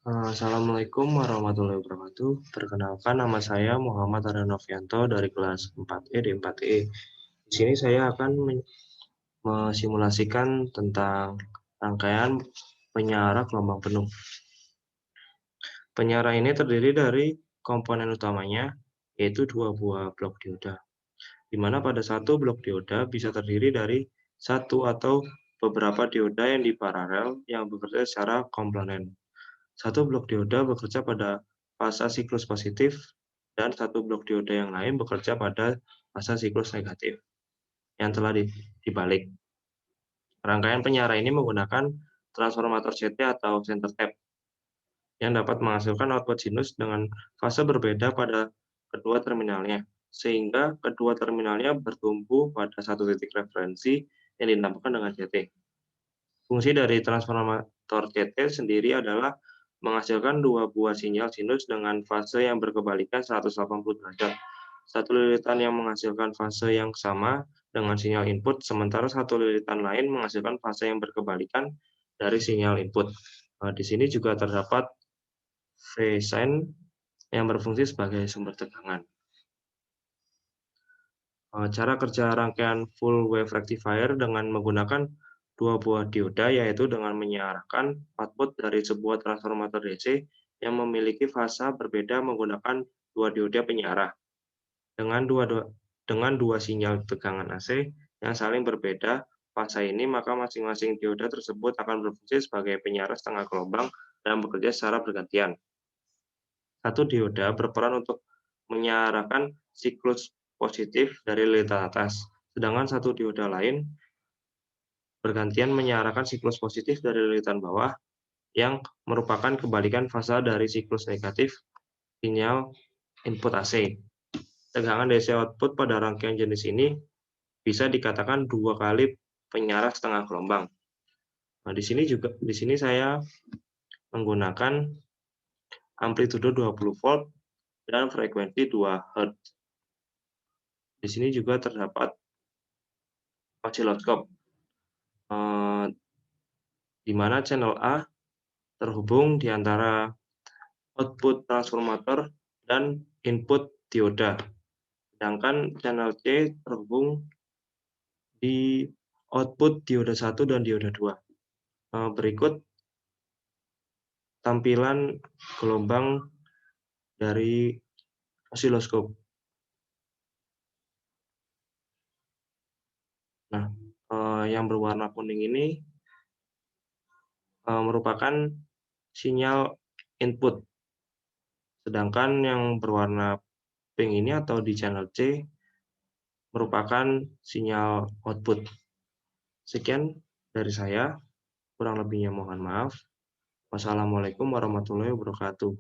Assalamualaikum warahmatullahi wabarakatuh. Perkenalkan, nama saya Muhammad Arya Novianto dari kelas 4E di 4E. Di sini saya akan mesimulasikan tentang rangkaian penyara gelombang penuh. Penyara ini terdiri dari komponen utamanya, yaitu dua buah blok dioda, di mana pada satu blok dioda bisa terdiri dari satu atau beberapa dioda yang diparalel yang bekerja secara komplement. Satu blok dioda bekerja pada fasa siklus positif, dan satu blok dioda yang lain bekerja pada fasa siklus negatif, yang telah dibalik. Rangkaian penyara ini menggunakan transformator CT atau center tap, yang dapat menghasilkan output sinus dengan fase berbeda pada kedua terminalnya, sehingga kedua terminalnya bertumpu pada satu titik referensi yang dinamakan dengan CT. Fungsi dari transformator CT sendiri adalah menghasilkan dua buah sinyal sinus dengan fase yang berkebalikan 180 derajat. Satu lilitan yang menghasilkan fase yang sama dengan sinyal input, sementara satu lilitan lain menghasilkan fase yang berkebalikan dari sinyal input. Di sini juga terdapat V-sign yang berfungsi sebagai sumber tegangan. Cara kerja rangkaian full wave rectifier dengan menggunakan dua buah dioda, yaitu dengan menyiarkan output dari sebuah transformator DC yang memiliki fasa berbeda menggunakan dua dioda penyarah. Dengan dua sinyal tegangan AC yang saling berbeda fasa ini, maka masing-masing dioda tersebut akan berfungsi sebagai penyarah setengah gelombang dan bekerja secara bergantian. Satu dioda berperan untuk menyiarkan siklus positif dari lilitan atas, sedangkan satu dioda lain bergantian menyiarkan siklus positif dari lilitan bawah, yang merupakan kebalikan fasa dari siklus negatif sinyal input AC. Tegangan DC output pada rangkaian jenis ini bisa dikatakan dua kali penyarah setengah gelombang. Di sini saya menggunakan amplitudo 20 volt dan frekuensi 2 Hz. Di sini juga terdapat osiloskop, di mana channel A terhubung di antara output transformator dan input dioda, sedangkan channel C terhubung di output dioda 1 dan dioda 2. Berikut tampilan gelombang dari osiloskop. Nah, yang berwarna kuning ini merupakan sinyal input, sedangkan yang berwarna pink ini atau di channel C merupakan sinyal output. Sekian dari saya, kurang lebihnya mohon maaf. Wassalamualaikum warahmatullahi wabarakatuh.